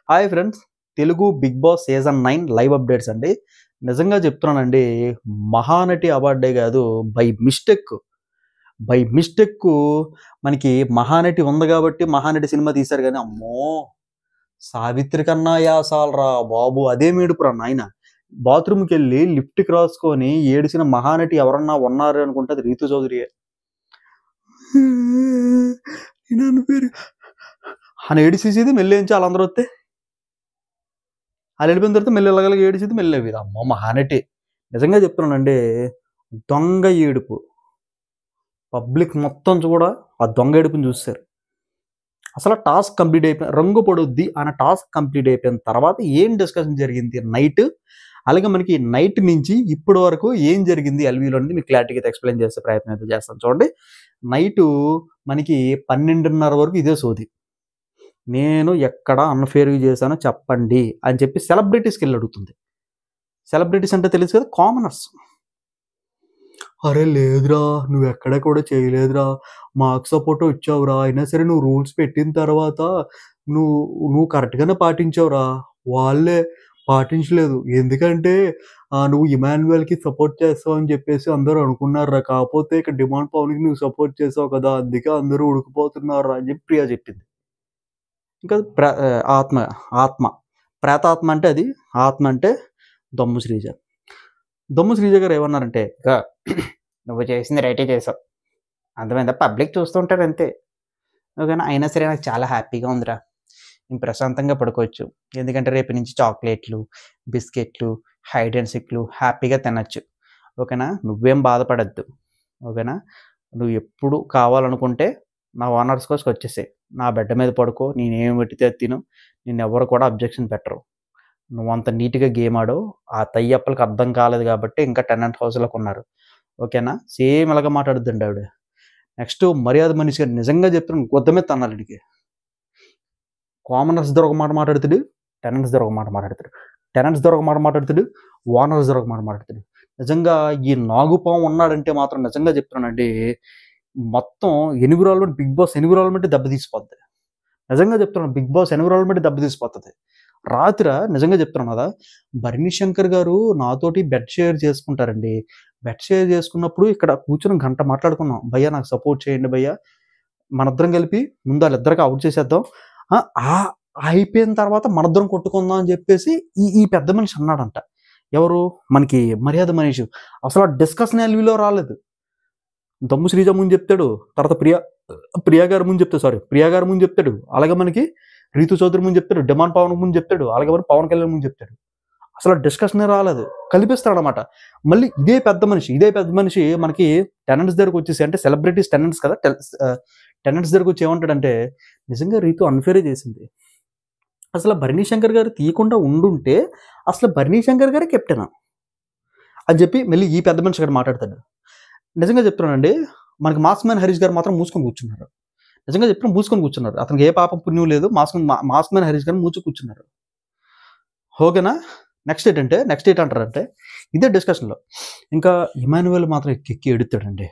Hi friends, Telugu big boss season 9 live updates అండి. నిజంగా చెప్తున్నానండి, మహానటి అవార్డే కాదు, బై మిస్టేక్ మనకి మహానటి ఉంది కాబట్టి మహానటి సినిమా తీశారు కానీ, అమ్మో సావిత్రి కన్నా యాసాలరా బాబు, అదే మేడుపురా నాయన. బాత్రూమ్కి వెళ్ళి లిఫ్ట్కి రాసుకొని ఏడిసిన మహానటి ఎవరన్నా ఉన్నారు అనుకుంటే అది రీతు చౌదరియే. పేరు అని ఏడిసేసేది మెల్లేంచి వాళ్ళందరూ వస్తే వాళ్ళు వెళ్ళిపోయిన తర్వాత మెల్లి వెళ్ళగలిగి ఏడిచేది మెల్లేవి. అమ్మో మహానటి, నిజంగా చెప్తున్నానండి, దొంగ ఏడుపు. పబ్లిక్ మొత్తం కూడా ఆ దొంగ ఏడుపుని చూస్తారు. అసలు టాస్క్ కంప్లీట్ అయిపోయి రంగు పడుద్ది అన్న టాస్క్ కంప్లీట్ అయిపోయిన తర్వాత ఏం డిస్కషన్ జరిగింది నైట్, అలాగే మనకి నైట్ నుంచి ఇప్పటి వరకు ఏం జరిగింది ఎల్వీలో అనేది మీకు క్లారిటీగా ఎక్స్ప్లెయిన్ చేసే ప్రయత్నం అయితే చేస్తాను. చూడండి, నైటు మనకి 12:30 వరకు ఇదే సోది. నేను ఎక్కడ అన్ఫేర్గా చేశానో చెప్పండి అని చెప్పి సెలబ్రిటీస్కి వెళ్ళి అడుగుతుంది. సెలబ్రిటీస్ అంటే తెలుసు కదా, కామనర్స్. అరే లేదురా, నువ్వు ఎక్కడ కూడా చేయలేదురా, మాకు సపోర్ట్ వచ్చావురా, అయినా సరే నువ్వు రూల్స్ పెట్టిన తర్వాత నువ్వు కరెక్ట్గానే పాటించావురా, వాళ్ళే పాటించలేదు. ఎందుకంటే నువ్వు ఇమాన్యుయల్కి సపోర్ట్ చేస్తావు అని చెప్పేసి అందరూ అనుకున్నారా, కాకపోతే ఇక్కడ డిమాండ్ పవన్కి నువ్వు సపోర్ట్ చేసావు కదా, అందుకే అందరూ ఉడికిపోతున్నారా అని చెప్పి ప్రియా చెప్పింది. ఇంకా ఆత్మ ఆత్మ ప్రేతాత్మ అంటే అది, ఆత్మ అంటే దొమ్ము శ్రీజ గారు ఏమన్నారంటే, ఇక నువ్వు చేసింది రైటే చేసావు, అర్థమైందా, పబ్లిక్ చూస్తుంటారు అంతే, ఓకేనా, అయినా సరే నాకు చాలా హ్యాపీగా ఉందిరా, నేను ప్రశాంతంగా పడుకోవచ్చు, ఎందుకంటే రేపు నుంచి చాక్లెట్లు, బిస్కెట్లు, హైడ్ అండ్ సిక్లు హ్యాపీగా తినచ్చు, ఓకేనా, నువ్వేం బాధపడద్దు, ఓకేనా, నువ్వు ఎప్పుడు కావాలనుకుంటే నా ఓనర్స్ కోసం వచ్చేసాయి, నా బెడ్ మీద పడుకో, నేనేం పెట్టితే తిను, నేను ఎవరు కూడా అబ్జెక్షన్ పెట్టరు, నువ్వు అంత నీట్గా గేమ్ ఆడో, ఆ తయ్యప్పలకి అర్థం కాలేదు కాబట్టి ఇంకా టెనెంట్ హౌస్లోకి ఉన్నారు, ఓకేనా, సేమ్ ఇలాగ మాట్లాడుద్దండి ఆవిడ. నెక్స్ట్ మర్యాద మనిషి గారు, నిజంగా చెప్తున్నాను, గుద్దమే తన్నాలి ఇడికి. కామనర్స్ దగ్గర ఒక మాట మాట్లాడుతాడు, టెనెంట్స్ దగ్గర ఒక మాట మాట్లాడతాడు, టెనెంట్స్ దగ్గర ఒక మాట మాట్లాడతాడు, ఓనర్స్ దగ్గర ఒక మాట మాట్లాడతాడు. నిజంగా ఈ నాగుపాము ఉన్నాడంటే మాత్రం నిజంగా చెప్తున్నానండి, మొత్తం ఎన్విరాన్మెంట్, బిగ్ బాస్ ఎన్విరాన్మెంట్ దెబ్బతీసిపోద్ది. నిజంగా చెప్తున్నాను, బిగ్ బాస్ ఎన్విరాన్మెంట్ దెబ్బతీసిపోతుంది. రాత్రి నిజంగా చెప్తున్నాను కదా, భరణి శంకర్ గారు నాతోటి బెడ్ షేర్ చేసుకుంటారండి. బెడ్ షేర్ చేసుకున్నప్పుడు ఇక్కడ కూర్చొని గంట మాట్లాడుకున్నాం, భయ్యా నాకు సపోర్ట్ చేయండి భయ్యా, మనిద్దరం కలిపి ముందు వాళ్ళిద్దరికి అవుట్ చేసేద్దాం, అయిపోయిన తర్వాత మనిద్దరం కొట్టుకుందాం అని చెప్పేసి ఈ పెద్ద మనిషి అన్నాడంట. ఎవరు, మనకి మర్యాద మనిషి. అసలు ఆ డిస్కషన్ ఎల్వీలో రాలేదు. దమ్ము శ్రీజ ముందు చెప్తాడు, తర్వాత ప్రియా గారి ముందు చెప్తాడు, అలాగే మనకి రీతు చౌదరి ముందు చెప్తాడు, డిమాండ్ పవన్ ముందు చెప్తాడు, అలాగే మరి పవన్ కళ్యాణ్ ముందు చెప్తాడు. అసలు డిస్కషనే రాలేదు, కలిపిస్తాడు అనమాట. మళ్ళీ ఇదే పెద్ద మనిషి మనకి టెనెంట్స్ దగ్గరకు వచ్చేసి, అంటే సెలబ్రిటీస్ టెనెంట్స్ కదా, టెనెంట్స్ దగ్గరకు వచ్చి ఏమంటాడంటే, నిజంగా రీతు అన్ఫేరే చేసింది, అసలు భరణి శంకర్ గారు తీయకుండా ఉండుంటే అసలు భరణి శంకర్ గారే కెప్టెన్ అని చెప్పి మళ్ళీ ఈ పెద్ద మనిషి గారు మాట్లాడతాడు. నిజంగా చెప్తున్నానండి, మనకి మాస్ మ్యాన్ హరీష్ గారు మాత్రం మూసుకొని కూర్చున్నారు. నిజంగా చెప్తున్నా, మూసుకొని కూర్చున్నారు. అతనికి ఏ పాపం పుణ్యం లేదు, మాస్ మ్యాన్ హరీష్ గారు మూసుకు కూర్చున్నారు, ఓకేనా. నెక్స్ట్ ఏంటంటారంటే ఇదే డిస్కషన్లో ఇంకా ఇమాన్యుయల్ మాత్రం ఎక్కి ఎడుతాడండి.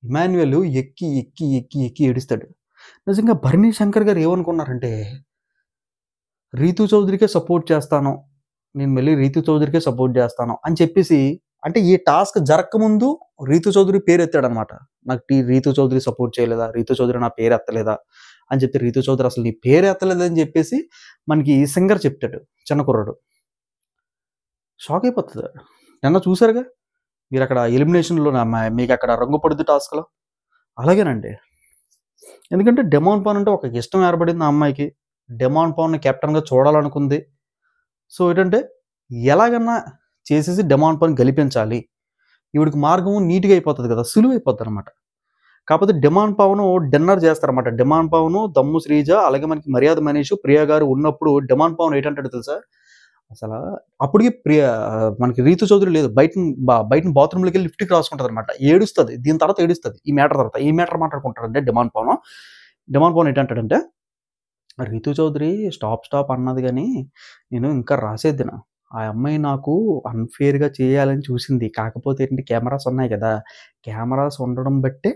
ఇమాన్యుయల్ ఎక్కి ఏడుస్తాడు. నిజంగా భరణి శంకర్ గారు ఏమనుకున్నారంటే, రీతు చౌదరికే సపోర్ట్ చేస్తాను, నేను మళ్ళీ రీతు చౌదరికే సపోర్ట్ చేస్తాను అని చెప్పేసి, అంటే ఈ టాస్క్ జరగకముందు రీతు చౌదరి పేరు ఎత్తాడనమాట. నాకు రీతు చౌదరి సపోర్ట్ చేయలేదా, రీతు చౌదరి నా పేరు ఎత్తలేదా అని చెప్పి, రీతు చౌదరి అసలు నీ పేరు ఎత్తలేదని చెప్పేసి మనకి సింగర్ చెప్తాడు, చిన్న కుర్రాడు. షాక్ అయిపోతుంది. నిన్న చూసారుగా మీరు అక్కడ ఎలిమినేషన్లో, మీకు అక్కడ రంగు పడుద్ది టాస్క్లో, అలాగేనండి. ఎందుకంటే డిమాండ్ పవన్ అంటే ఒక ఇష్టం ఏర్పడింది ఆ అమ్మాయికి, డిమాండ్ పవన్ని కెప్టెన్గా చూడాలనుకుంది. సో ఏంటంటే ఎలాగన్నా చేసేసి డిమాండ్ పవన్ గెలిపించాలి, ఈవిడికి మార్గం నీట్గా అయిపోతుంది కదా, సులువు అయిపోతుంది అనమాట. కాకపోతే డిమాండ్ పవన్ డిన్నర్ చేస్తారన్నమాట. డిమాండ్ పవన్, దమ్ము శ్రీజ, అలాగే మనకి మర్యాద మనీష్, ప్రియా గారు ఉన్నప్పుడు డిమాండ్ పవన్ ఏంటంటాడు తెలుసా, అసలు అప్పటికి మనకి రీతు చౌదరి లేదు, బయట బాత్రూమ్లోకి వెళ్ళి లిఫ్ట్కి రాసుకుంటుంది అనమాట, ఏడుస్తుంది. దీని తర్వాత ఏడుస్తుంది ఈ మ్యాటర్ మాట్లాడుకుంటాడంటే డిమాండ్ పవన్ ఏంటంటాడంటే, రీతు చౌదరి స్టాప్ అన్నది కానీ నేను ఇంకా రాసేద్దిన, ఆ అమ్మాయి నాకు అన్ఫేర్గా చేయాలని చూసింది, కాకపోతే ఏంటంటే కెమెరాస్ ఉన్నాయి కదా, కెమెరాస్ ఉండడం బట్టే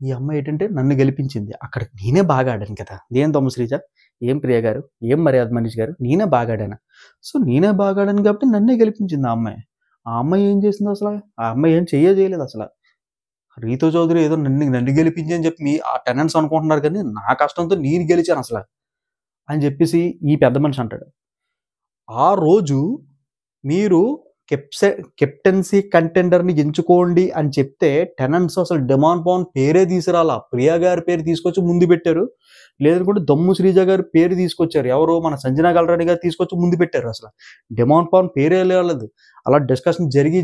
ఈ అమ్మాయి ఏంటంటే నన్ను గెలిపించింది, అక్కడ నేనే బాగా ఆడాను కదా, దేని దమ్ము శ్రీజ, ఏం ప్రియ గారు, ఏం మర్యాద మనిషి గారు, నేనే బాగాడాను. సో నేనే బాగాడాను కాబట్టి నన్నే గెలిపించింది ఆ అమ్మాయి. ఆ అమ్మాయి ఏం చేసింది అసల? ఆ అమ్మాయి ఏం చేయలేదు అసల. రీతూ చౌదరి ఏదో నన్ను నన్ను గెలిపించి అని చెప్పి ఆ టెనెంట్స్ అనుకుంటున్నారు కానీ నా కష్టంతో నేను గెలిచాను అసల అని చెప్పేసి ఈ పెద్ద మనిషి అంటాడు. ఆ రోజు మీరు కెప్టెన్సీ కంటెండర్ని ఎంచుకోండి అని చెప్తే టెనెంట్స్ అసలు డిమాండ్ పవన్ పేరే తీసుకురాలా. ప్రియా గారి పేరు తీసుకొచ్చి ముందు పెట్టారు. లేదనుకుంటే దమ్ము శ్రీజ గారి పేరు తీసుకొచ్చారు. ఎవరు మన సంజనా గల్రాణి గారు తీసుకొచ్చి ముందు పెట్టారు. అసలు డిమాండ్ పవన్ పేరే లేదు. అలా డిస్కషన్ జరిగి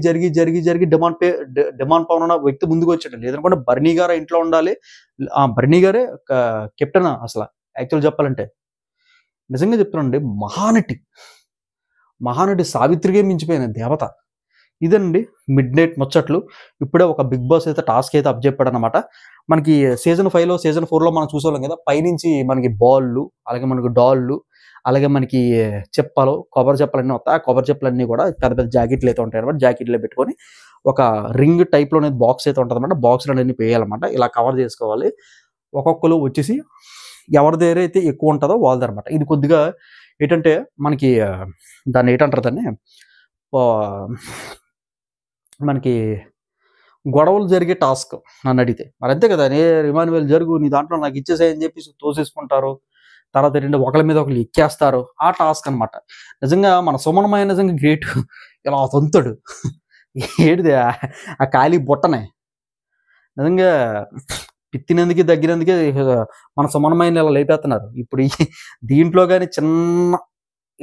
డిమాండ్ పవన్ అన్న వ్యక్తి ముందుకు వచ్చాడు. లేదనుకుంటే బర్నీ గారు ఇంట్లో ఉండాలి. ఆ బర్నీ గారే కెప్టెన్ అసలు యాక్చువల్ చెప్పాలంటే. నిజంగా చెప్తున్నానండి, మహానటి సావిత్రికే మించిపోయిన దేవత. ఇదండి మిడ్ నైట్ ముచ్చట్లు. ఇప్పుడే ఒక బిగ్ బాస్ అయితే టాస్క్ అయితే అప్ చెప్పాడు అనమాట. మనకి సీజన్ 5లో సీజన్ 4లో మనం చూసేవాళ్ళం కదా, పైనుంచి మనకి బాళ్ళు, అలాగే మనకి డాళ్ళు, అలాగే మనకి చెప్పలు, కొబ్బరి చెప్పలన్నీ వస్తాయి. ఆ కొబ్బరి చెప్పలన్నీ కూడా పెద్ద పెద్ద జాకెట్లు అయితే ఉంటాయి అనమాట. జాకెట్లో పెట్టుకొని ఒక రింగ్ టైప్లో బాక్స్ అయితే ఉంటుంది అనమాట. బాక్స్లో అన్ని వేయాలన్నమాట. ఇలా కవర్ చేసుకోవాలి. ఒక్కొక్కరు వచ్చేసి ఎవరి దగ్గర అయితే ఎక్కువ ఉంటుందో వాళ్ళదనమాట. ఇది కొద్దిగా ఏంటంటే మనకి దాన్ని ఏంటంటారు, దాన్ని మనకి గొడవలు జరిగే టాస్క్ నన్ను అడిగితే. మరి అంతే కదా, ఇమానువేల్ జరుగు నీ దాంట్లో నాకు ఇచ్చేసాయని చెప్పేసి తోసేసుకుంటారు. తర్వాత ఏంటంటే ఒకరి మీద ఒకరు ఎక్కేస్తారు. ఆ టాస్క్ అనమాట. నిజంగా మన సుమనమయ్య నిజంగా గ్రేట్. ఇలా తొంతాడు ఏడిది ఆ ఖాళీ బుట్టనే. నిజంగా పిత్తినందుకే దగ్గినందుకే మన సుమనమయ్యని ఇలా లేపేస్తున్నారు. ఇప్పుడు దీంట్లో కానీ చిన్న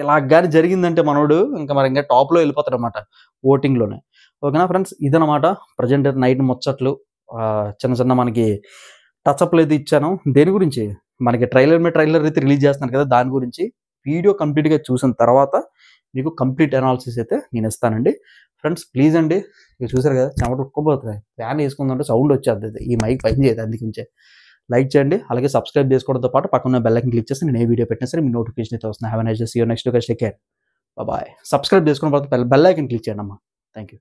ఇలా కానీ జరిగిందంటే మనోడు ఇంకా టాప్లో వెళ్ళిపోతాడు అనమాట ఓటింగ్లోనే. ఓకేనా ఫ్రెండ్స్, ఇదనమాట ప్రజెంట్ నైట్ ముచ్చట్లు. చిన్న మనకి టచ్అప్లు అయితే ఇచ్చాను. దేని గురించి, మనకి ట్రైలర్ అయితే రిలీజ్ చేస్తున్నాను కదా, దాని గురించి వీడియో కంప్లీట్గా చూసిన తర్వాత మీకు కంప్లీట్ అనాలిసిస్ అయితే నేను ఇస్తానండి. ఫ్రెండ్స్ ప్లీజ్ అండి, మీరు చూసారు కదా చెమట ఉక్కపోతుంది, ఫ్యాన్ వేసుకుందంటే సౌండ్ వచ్చేది, ఈ మైక్ పని చేయదు. అందుకుంచే లైక్ చేయండి, అలాగే సబ్స్క్రైబ్ చేసుకోవడంతో పాటు పక్కన బెల్ ఐకాన్ క్లిక్ చేస్తే నేను ఏ వీడియో పెట్టినా సరే మీ నోటిఫికేషన్ అయితే వస్తుంది. Have a nice day, see you next video, take care, bye. Subscribe చేసుకున్న తర్వాత బెల్ ఐకాన్ క్లిక్ చేయండి అమ్మా. Thank you.